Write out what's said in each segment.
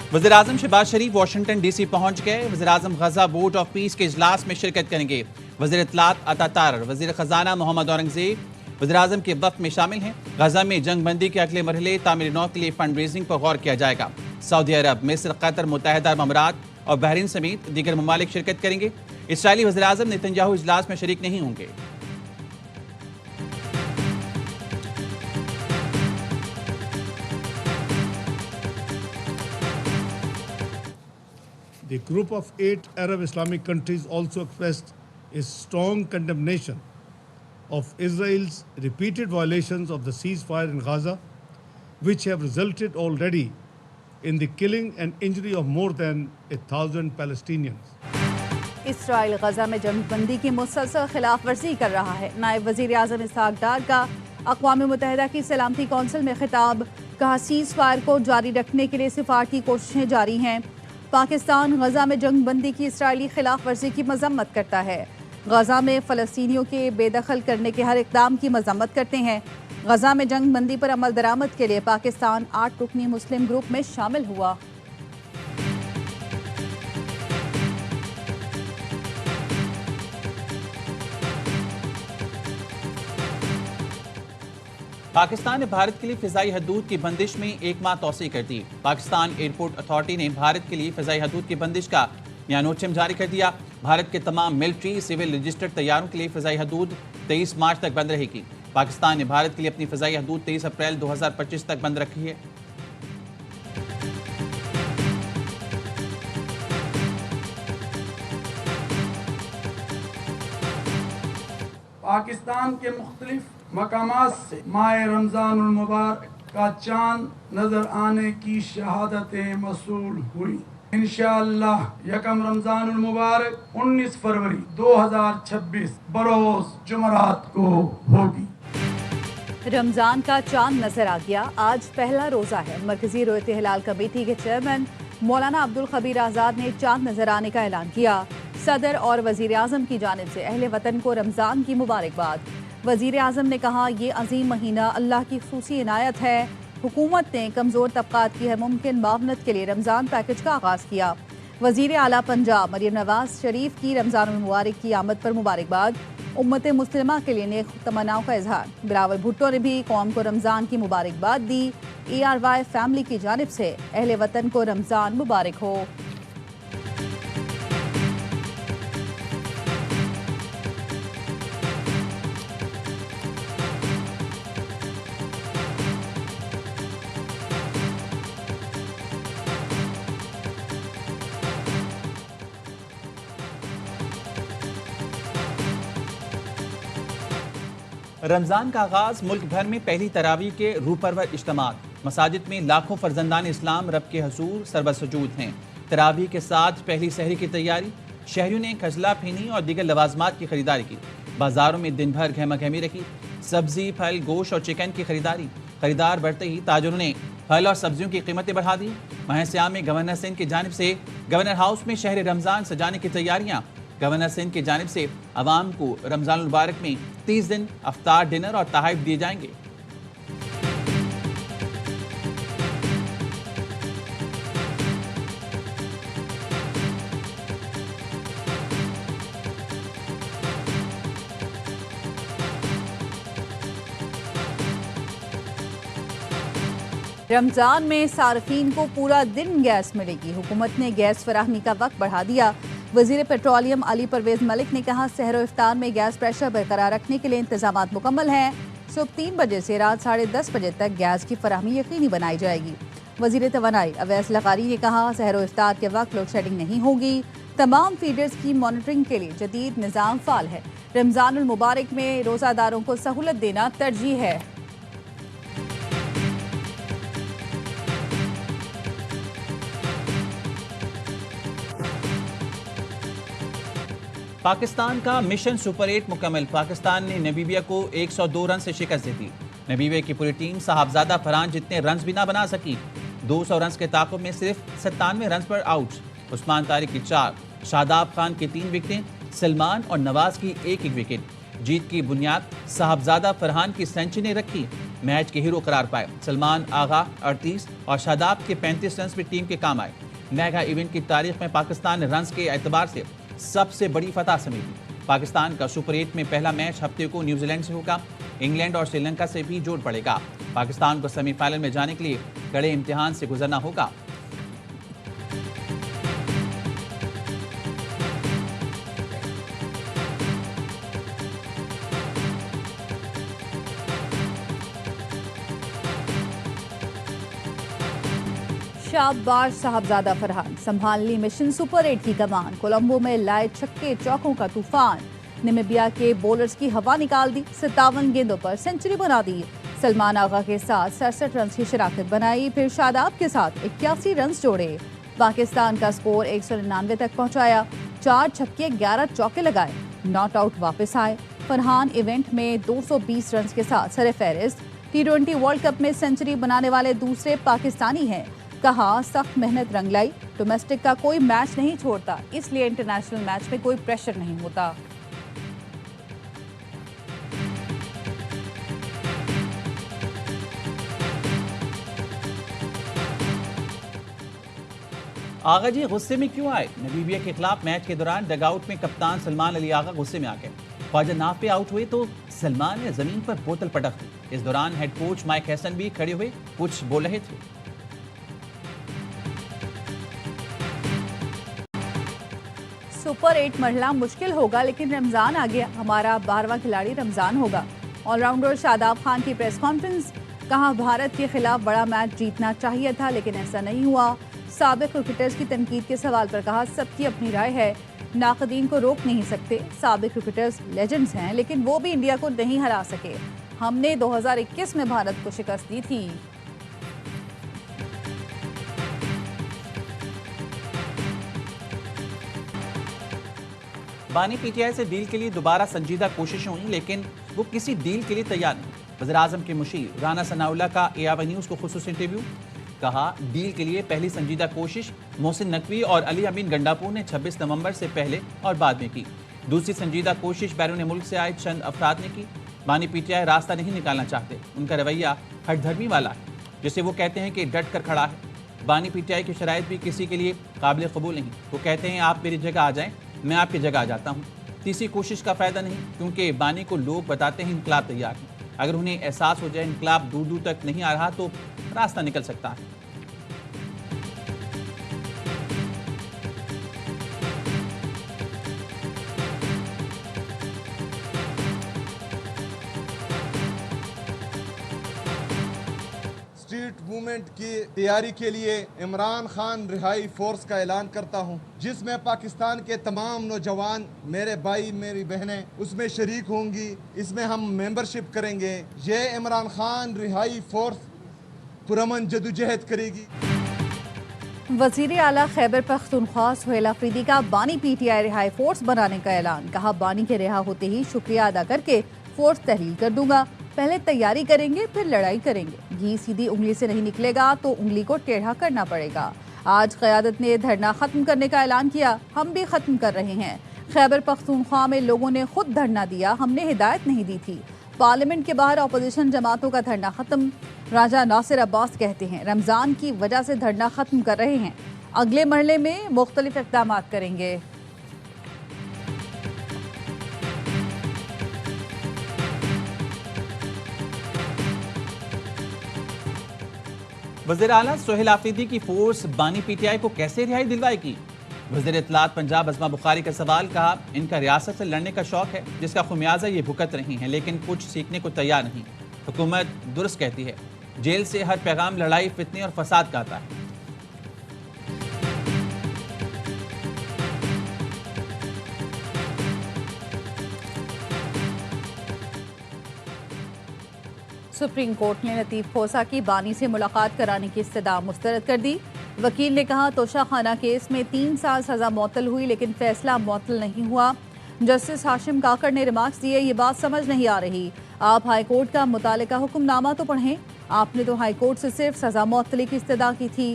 वज़ीर-ए-आज़म शहबाज शरीफ Washington DC पहुंच गए। वज़ीर-ए-आज़म गजा बोर्ड ऑफ पीस के इजलास में शिरकत करेंगे। वज़ीर इत्तलात अता तारर, वज़ीर खजाना मोहम्मद औरंगजेब वज़ीर-ए-आज़म के वफ़द में शामिल हैं। गजा में जंग बंदी के अगले मरहले तामीर नौ के लिए फंड रेजिंग पर गौर किया जाएगा। सऊदी अरब, मिस्र, कतर, मुत्तहिदा अरब अमारात और बहरीन समेत दीगर ममालिक शिरकत करेंगे। इसराइली वज़ीर-ए-आज़म नेतन्याहू इजलास में शरीक नहीं होंगे। The group of 8 Arab Islamic countries also expressed a strong condemnation of Israel's repeated violations of the ceasefire in Gaza, which have resulted already in the killing and injury of more than 1,000 Palestinians. Israel Gaza में जंगबंदी की मुसलसल खिलाफ वर्जी कर रहा है। नायब वज़ीर आज़म इसहाक डार का अक़वाम मुत्तहिदा की सलामती कौंसिल में खिताब, कहा सीज़ फायर को जारी रखने के लिए सिफारती कोशिशें जारी हैं। पाकिस्तान गजा में जंग बंदी की इसराइली खिलाफ वर्जी की मजम्मत करता है। गजा में फ़लस्तीनियों के बेदखल करने के हर इक़दाम की मजम्मत करते हैं। गजा में जंग बंदी पर अमल दरामद के लिए पाकिस्तान 8 रुकनी मुस्लिम ग्रुप में शामिल हुआ। पाकिस्तान ने भारत के लिए फ़िज़ाई हदूद की बंदिश में 1 माह तौसी कर दी। पाकिस्तान एयरपोर्ट अथॉरिटी ने भारत के लिए फ़िज़ाई हदूद की बंदिश का यानोचम जारी कर दिया। भारत के तमाम मिलिट्री, सिविल, रजिस्टर्ड तैयारों के लिए फ़िज़ाई हदूद 23 मार्च तक बंद रहेगी। पाकिस्तान ने भारत के लिए अपनी फ़िज़ाई हदूद 23 अप्रैल 2025 तक बंद रखी है। पाकिस्तान के मुख्तलिफ मकामात से माह रमज़ानुल मुबारक का चांद नजर आने की शहादतें मसूल हुई। इंशाअल्लाह यकम रमज़ानुल मुबारक 19 फरवरी 2026 बरोज जुमरात को होगी। रमज़ान का चांद नजर आ गया। आज पहला रोज़ा है। मरकजी रोयत हिलाल कमेटी के चेयरमैन मौलाना अब्दुल खबीर आज़ाद ने चांद नजर आने का ऐलान किया। सदर और वज़ीर आज़म की जानिब से अहले वतन को रमज़ान की मुबारकबाद। वज़ीर आज़म ने कहा, ये अजीम महीना अल्लाह की ख़ुसूसी इनायत है। हुकूमत ने कमज़ोर तबक़ात की हर मुमकिन मावनत के लिए रमज़ान पैकेज का आगाज़ किया। वज़ीर आला पंजाब मरियम नवाज शरीफ की रमज़ान मुबारक की आमद पर मुबारकबाद। उम्मत मुस्लिमा के लिए नेक तमन्नाओं का इजहार। बिलावल भुट्टो ने भी कौम को रमज़ान की मुबारकबाद दी। ARY फैमिली की जानिब से अहले वतन को रमज़ान मुबारक हो। रमज़ान का आगाज़ मुल्क भर में पहली तरावी के रूपरवर इज्तिमात। मसाजिद में लाखों फर्जंदान इस्लाम रब के हजूर सरबसजूद हैं। तरावी के साथ पहली सहरी की तैयारी। शहरियों ने खजला फीनी और दीगर लवाजमात की खरीदारी की। बाजारों में दिन भर गहमा गहमी रखी। सब्जी, फल, गोश्त और चिकन की खरीदारी। खरीदार बढ़ते ही ताजरों ने फल और सब्जियों की कीमतें बढ़ा दी। माह सियाम में गवर्नर सिंध की जानिब से गवर्नर हाउस में शहर रमज़ान सजाने की तैयारियाँ। गवर्नर सिंध की जानिब से अवाम को रमज़ान मुबारक में 30 दिन अफ्तार, डिनर और तहाइफ दिए जाएंगे। रमज़ान में सार्फिन को पूरा दिन गैस मिलेगी। हुकूमत ने गैस फराहमी का वक्त बढ़ा दिया। वज़ीर पेट्रोलियम अली परवेज़ मलिक ने कहा, सहर व इफ्तार में गैस प्रेशर बरकरार रखने के लिए इंतजामात मुकम्मल हैं। सुबह 3 बजे से रात 10:30 बजे तक गैस की फराहमी यकीनी बनाई जाएगी। वज़ीर तवानाई अवैस लकारी ने कहा, सहर व इफ्तार के वक्त लोड शेडिंग नहीं होगी। तमाम फीडर्स की मॉनिटरिंग के लिए जदीद निज़ाम फ़ाल है। रमज़ानुल मुबारक में रोज़ादारों को सहूलत देना तरजीह है। पाकिस्तान का मिशन सुपर 8 मुकम्मल। पाकिस्तान ने नामीबिया को 102 रन से शिकस्त दी थी। नामीबिया की पूरी टीम साहबजादा फरहान जितने रन भी ना बना सकी। 200 रन के ताक़ुब में सिर्फ 97 रन पर आउट। उस्मान तारिक की 4, शादाब खान की 3 विकेटें, सलमान और नवाज की एक विकेट। जीत की बुनियाद साहबजादा फरहान की सेंचुरी ने रखी। मैच के हीरो करार पाए। सलमान आगा 38 और शादाब के 35 रन भी टीम के काम आए। मेगा इवेंट की तारीख में पाकिस्तान ने रन्स के एतबार से सबसे बड़ी फतह समेटी। पाकिस्तान का सुपर 8 में पहला मैच हफ्ते को न्यूजीलैंड से होगा। इंग्लैंड और श्रीलंका से भी जोड़ पड़ेगा। पाकिस्तान को सेमीफाइनल में जाने के लिए कड़े इम्तिहान से गुजरना होगा। शाबाश साहबजादा फरहान, संभाल ली मिशन सुपर 8 की कमान। कोलंबो में लाए छक्के चौकों का तूफान। नामीबिया के बॉलर्स की हवा निकाल दी। 57 गेंदों पर सेंचुरी बना दी। सलमान आगा के साथ 67 रन की शराकत बनाई। फिर शादाब के साथ 81 रन जोड़े। पाकिस्तान का स्कोर 199 तक पहुंचाया। 4 छक्के 11 चौके लगाए। नॉट आउट वापस आए। फरहान इवेंट में 220 रन के साथ सरफहरिस्त। T20 वर्ल्ड कप में सेंचुरी बनाने वाले दूसरे पाकिस्तानी हैं। कहा, सख्त मेहनत रंग लाई। डोमेस्टिक का कोई मैच नहीं छोड़ता, इसलिए इंटरनेशनल मैच में कोई प्रेशर नहीं होता। आगा जी गुस्से में क्यों आए? नामीबिया के खिलाफ मैच के दौरान डगआउट में कप्तान सलमान अली आगा गुस्से में आ गए। ख्वाजा नाफ पे आउट हुए तो सलमान ने जमीन पर बोतल पटक दी। इस दौरान हेड कोच माइक हैसन भी खड़े हुए कुछ बोल रहे थे। सुपर 8 मरहला मुश्किल होगा, लेकिन रमजान आ गया। हमारा 12वां खिलाड़ी रमजान होगा। ऑलराउंडर शादाब खान की प्रेस कॉन्फ्रेंस। कहा, भारत के खिलाफ बड़ा मैच जीतना चाहिए था, लेकिन ऐसा नहीं हुआ। साबिक क्रिकेटर्स की तनकीद के सवाल पर कहा, सबकी अपनी राय है, नाकदीन को रोक नहीं सकते। साबिक क्रिकेटर्स लेजेंड्स हैं, लेकिन वो भी इंडिया को नहीं हरा सके। हमने 2021 में भारत को शिकस्त दी थी। बानी पीटीआई से डील के लिए दोबारा संजीदा कोशिशें हुई, लेकिन वो किसी डील के लिए तैयार नहीं। वज़ीर-ए-आज़म के मुशीर राना सनाउल्लाह का AIY न्यूज़ को खुसूसी इंटरव्यू। कहा, डील के लिए पहली संजीदा कोशिश मोहसिन नकवी और अली अमीन गंडापुर ने 26 नवंबर से पहले और बाद में की। दूसरी संजीदा कोशिश बैरून मुल्क से आए चंद अफराद ने की। बानी पीटीआई रास्ता नहीं निकालना चाहते। उनका रवैया हठधर्मी वाला है, जिसे वो कहते हैं कि डट कर खड़ा है। बानी पीटीआई की शराइत भी किसी के लिए काबिल कबूल नहीं। वो कहते हैं, आप मेरी जगह आ जाएं, मैं आपकी जगह आ जाता हूँ। तीसरी कोशिश का फ़ायदा नहीं, क्योंकि बानी को लोग बताते हैं इनकलाब तैयार है। अगर उन्हें एहसास हो जाए इनकलाब दूर दूर तक नहीं आ रहा तो रास्ता निकल सकता है। स्ट्रीट मूवमेंट की तैयारी के लिए इमरान खान रिहाई फोर्स का ऐलान करता हूं, जिसमें पाकिस्तान के तमाम नौजवान, मेरे भाई मेरी बहनें उसमें शरीक होंगी। इसमें हम मेंबरशिप करेंगे। ये इमरान खान रिहाई फोर्स पुरअमन जदोजहद करेगी। वजीर आला खैबर पख्तूनख्वा सुहेल अफरीदी का बानी पीटीआई रिहाई फोर्स बनाने का ऐलान। कहा, बानी के रिहा होते ही शुक्रिया अदा करके फोर्स तहलील कर दूंगा। पहले तैयारी करेंगे, फिर लड़ाई करेंगे। घी सीधी उंगली से नहीं निकलेगा तो उंगली को टेढ़ा करना पड़ेगा। आज क़यादत ने धरना खत्म करने का ऐलान किया। हम भी खत्म कर रहे हैं। खैबर पख्तूनख्वा में लोगों ने खुद धरना दिया, हमने हिदायत नहीं दी थी। पार्लियामेंट के बाहर अपोजिशन जमातों का धरना खत्म। राजा नासिर अब्बास कहते हैं, रमजान की वजह से धरना खत्म कर रहे हैं, अगले मरहले में मुख्तलिफ इक़दाम करेंगे। वज़ीर आला सुहेल अफरीदी की फोर्स बानी पीटीआई को कैसे रिहाई दिलवाएगी? वज़ीर इत्तलात पंजाब अज़मा बुखारी का सवाल। कहा, इनका रियासत से लड़ने का शौक है, जिसका खुमियाजा ये भुगत रही हैं, लेकिन कुछ सीखने को तैयार नहीं। हुकूमत दुरुस्त कहती है, जेल से हर पैगाम लड़ाई, फितने और फसाद का आता है। सुप्रीम कोर्ट ने लतीफ़ खोसा की बानी से मुलाकात कराने की इस्तदा मुस्तरद कर दी। वकील ने कहा, तोशाखाना केस में 3 साल सज़ा मुअत्तल हुई, लेकिन फैसला मुअत्तल नहीं हुआ। जस्टिस हाशिम काकर ने रिमार्क्स दिए, ये बात समझ नहीं आ रही। आप हाई कोर्ट का मुतालिका हुक्मनामा तो पढ़ें। आपने तो हाई कोर्ट से सिर्फ सज़ा मुअत्तली की इस्तदा की थी।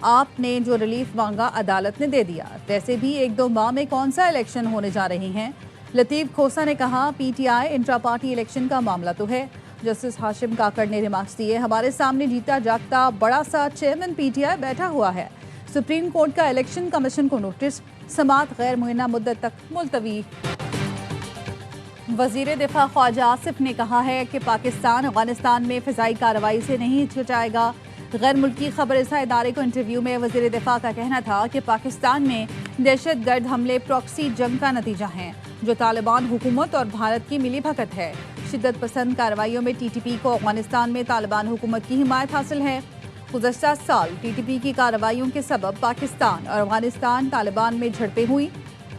आपने जो रिलीफ मांगा अदालत ने दे दिया। वैसे भी 1-2 माह में कौन सा इलेक्शन होने जा रहे हैं। लतीफ़ खोसा ने कहा, पीटीआई इंट्रा पार्टी इलेक्शन का मामला तो है, जस्टिस हाशिम काकड़ ने रिमार्क्स दिए, हमारे सामने जीता जागता बड़ा सा चेयरमैन पीटीआई बैठा हुआ है। सुप्रीम कोर्ट का इलेक्शन कमीशन को नोटिस, समाअत गैर मुय्यना मुद्दत तक मुलतवी। वजीर दिफा ख्वाजा आसिफ ने कहा है कि पाकिस्तान अफगानिस्तान में फ़िज़ाई कार्रवाई से नहीं हिचकिचाएगा। गैर मुल्की खबरसां इदारे को इंटरव्यू में वजीर दिफा का कहना था कि पाकिस्तान में दहशतगर्द हमले प्रॉक्सी जंग का नतीजा हैं, जो तालिबान हुकूमत और भारत की मिलीभगत है। शिद्दत पसंद कार्रवाइयों में टीटीपी को अफगानिस्तान में तालिबान हुकूमत की हिमायत हासिल है। गुज़श्ता साल टीटीपी की कार्रवाइयों के सबब पाकिस्तान और अफगानिस्तान तालिबान में झड़पें हुई।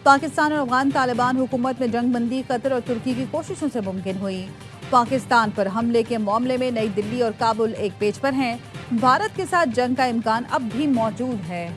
पाकिस्तान और अफगान तालिबान हुकूमत में जंगबंदी कतर और तुर्की की कोशिशों से मुमकिन हुई। पाकिस्तान पर हमले के मामले में नई दिल्ली और काबुल एक पेज पर हैं। भारत के साथ जंग का इम्कान अब भी मौजूद है।